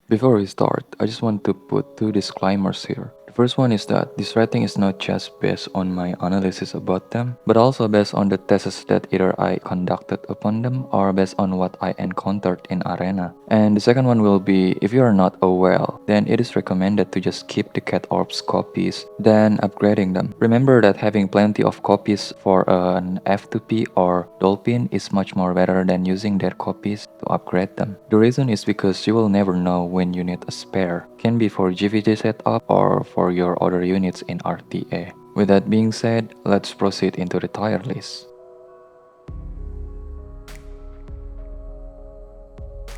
Before we start, I just want to put two disclaimers here. The first one is that this rating is not just based on my analysis about them, but also based on the tests that either I conducted upon them or based on what I encountered in arena. And the second one will be, if you are not a whale, then it is recommended to just keep the cat orbs copies, then upgrading them. Remember that having plenty of copies for an F2P or dolphin is much more better than using their copies to upgrade them. The reason is because you will never know when you need a spare. Can be for GVG setup or for your other units in RTA. With that being said, let's proceed into the tier list.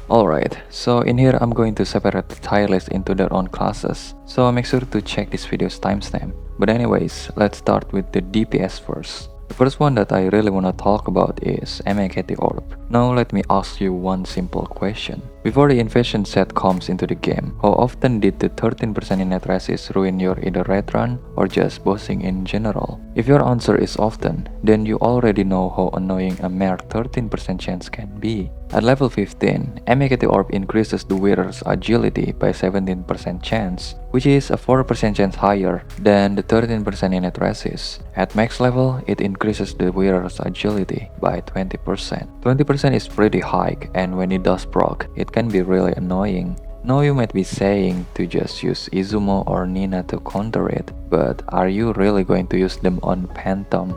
Alright, so in here I'm going to separate the tier list into their own classes, so make sure to check this video's timestamp. But anyways, let's start with the DPS first. The first one that I really wanna talk about is MAKT Orb. Now let me ask you one simple question. Before the invasion set comes into the game, how often did the 13% in net resist ruin your either red run or just bossing in general? If your answer is often, then you already know how annoying a mere 13% chance can be. At level 15, MAKT Orb increases the wearer's agility by 17% chance, which is a 4% chance higher than the 13% in net resist. At max level, it increases the wearer's agility by 20%. 20% is pretty high, and when it does proc, it can be really annoying. Now you might be saying to just use Izumo or Nina to counter it, but are you really going to use them on Phantom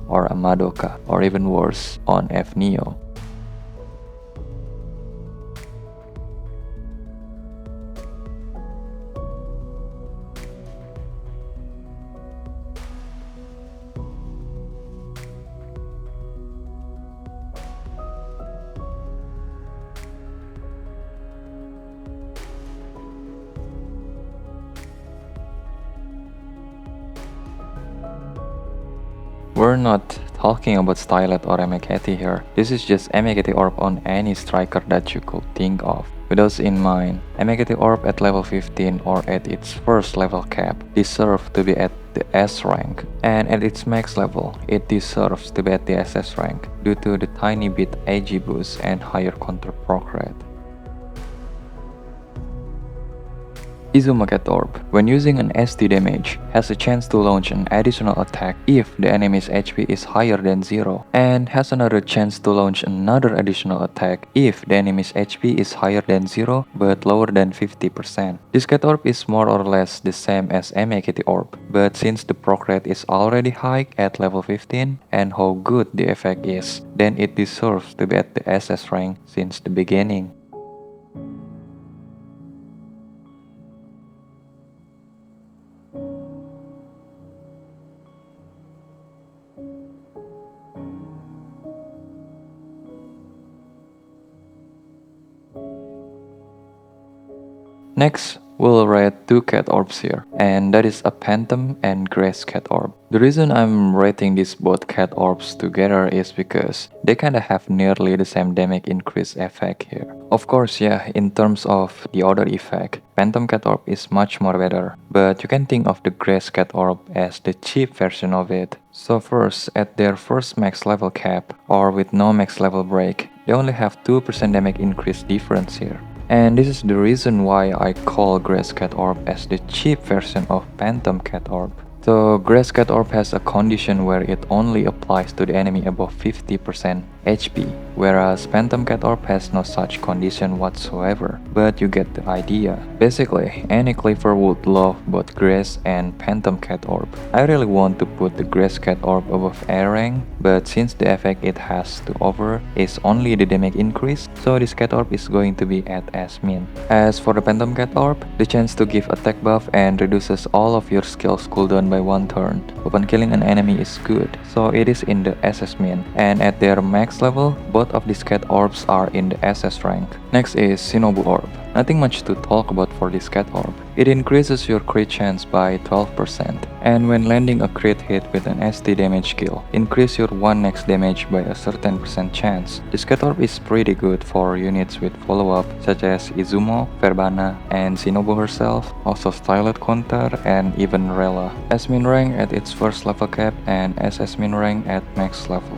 or a Madoka, or even worse, on F-Neo? We're not talking about Stylet or MAKT here. This is just MAKT Orb on any striker that you could think of. With those in mind, MAKT Orb at level 15 or at its first level cap deserves to be at the S rank, and at its max level, it deserves to be at the SS rank due to the tiny bit AG boost and higher counter proc rate. Izumo Cat Orb, when using an ST damage, has a chance to launch an additional attack if the enemy's HP is higher than 0, and has another chance to launch another additional attack if the enemy's HP is higher than 0 but lower than 50%. This Cat Orb is more or less the same as MAKT Orb, but since the proc rate is already high at level 15 and how good the effect is, then it deserves to be at the SS rank since the beginning. Next, we'll rate two cat orbs here, and that is a Phantom and Grace cat orb. The reason I'm rating these both cat orbs together is because they kinda have nearly the same damage increase effect here. Of course, yeah, in terms of the other effect, Phantom cat orb is much more better, but you can think of the Grace cat orb as the cheap version of it. So first, at their first max level cap, or with no max level break, they only have 2% damage increase difference here. And this is the reason why I call Grace Cat Orb as the cheap version of Phantom Cat Orb. So Grace Cat Orb has a condition where it only applies to the enemy above 50% HP, whereas Phantom Cat Orb has no such condition whatsoever, but you get the idea. Basically, any Clipper would love both Grace and Phantom Cat Orb. I really want to put the Grace Cat Orb above A rank, but since the effect it has to offer is only the damage increase, so this Cat Orb is going to be at S min. As for the Phantom Cat Orb, the chance to give attack buff and reduces all of your skills cooldown by 1 turn upon killing an enemy is good, so it is in the SS min, and at their max level, both of these cat orbs are in the SS rank. Next is Shinobu Orb. Nothing much to talk about for this cat orb. It increases your crit chance by 12%, and when landing a crit hit with an ST damage skill, increase your 1x damage by a certain percent chance. This cat orb is pretty good for units with follow-up such as Izumo, Verbana, and Shinobu herself, also Stylet Counter, and even Rella. S min rank at its first level cap and SS min rank at max level.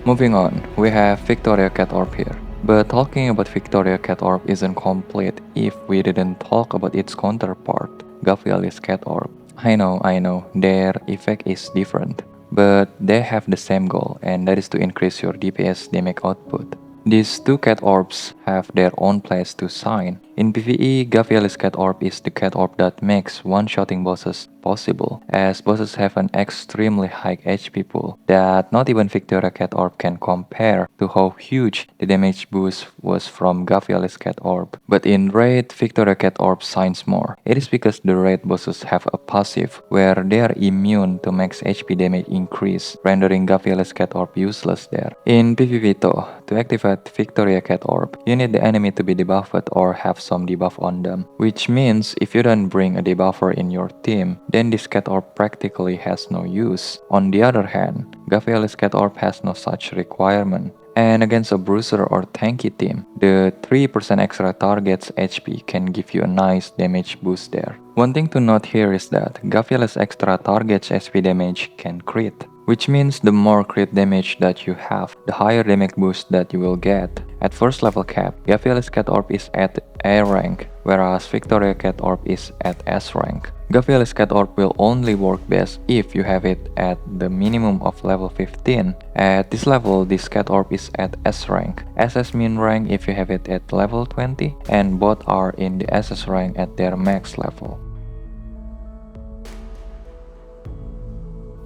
Moving on, we have Victoria Cat Orb here. But talking about Victoria Cat Orb isn't complete if we didn't talk about its counterpart, Gavialis Cat Orb. I know, their effect is different, but they have the same goal, and that is to increase your DPS damage output. These two cat orbs have their own place to shine. In PvE, Gavialis Cat Orb is the cat orb that makes one-shotting bosses possible, as bosses have an extremely high HP pool that not even Victoria Cat Orb can compare to how huge the damage boost was from Gavialis Cat Orb. But in Raid, Victoria Cat Orb shines more. It is because the Raid bosses have a passive where they are immune to max HP damage increase, rendering Gavialis Cat Orb useless there. In PvP though, to activate Victoria Cat Orb, you need the enemy to be debuffed or have some debuff on them, which means if you don't bring a debuffer in your team, then this cat orb practically has no use. On the other hand, Gavialis Cat Orb has no such requirement. And against a bruiser or tanky team, the 3% extra target's HP can give you a nice damage boost there. One thing to note here is that Gavialis extra target's HP damage can crit, which means the more crit damage that you have, the higher damage boost that you will get. At first level cap, Gavialis Cat Orb is at A rank, whereas Victoria Cat Orb is at S rank. Gavialis Cat Orb will only work best if you have it at the minimum of level 15. At this level, this Cat Orb is at S rank, SS min rank if you have it at level 20, and both are in the SS rank at their max level.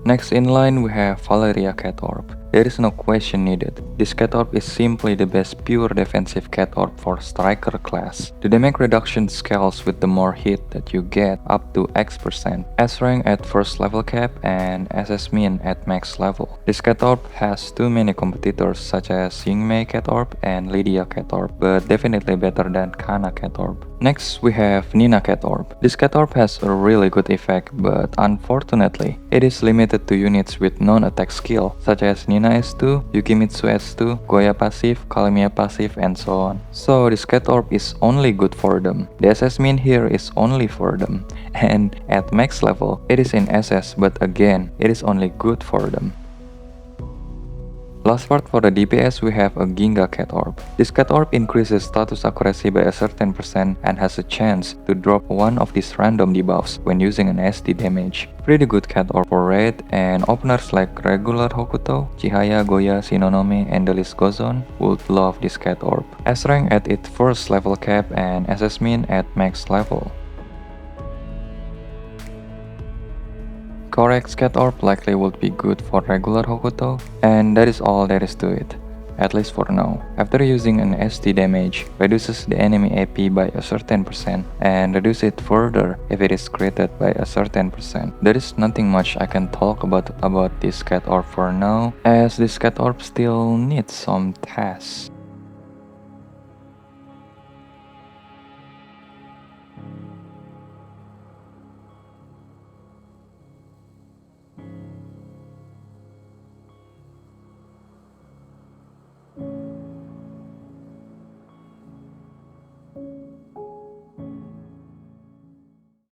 Next in line we have Valeria Cat Orb. There is no question needed. This Cat Orb is simply the best pure defensive Cat Orb for Striker class. The damage reduction scales with the more hit that you get up to X%, S rank at first level cap and SS min at max level. This Cat Orb has too many competitors such as Yingmei Cat Orb and Lydia Cat Orb, but definitely better than Kana Cat Orb. Next we have Nina Cat Orb. This Cat Orb has a really good effect, but unfortunately, it is limited to units with non-attack skill, such as Nina S2, Yukimitsu S2, Goya passive, Kalimia passive, and so on. So this Cat Orb is only good for them. The SS min here is only for them. And at max level, it is in SS, but again, it is only good for them. Last part for the DPS, we have a Ginga Cat Orb. This Cat Orb increases status accuracy by a certain percent and has a chance to drop one of these random debuffs when using an SD damage. Pretty good Cat Orb for raid, and openers like regular Hokuto, Chihaya, Goya, Shinonome, and the list goes on would love this Cat Orb. S rank at its first level cap and SS min at max level. Corax Cat Orb likely would be good for regular Hokuto, and that is all there is to it, at least for now. After using an SD damage, reduces the enemy AP by a certain percent and reduce it further if it is created by a certain percent. There is nothing much I can talk about this Cat Orb for now, as this Cat Orb still needs some tasks.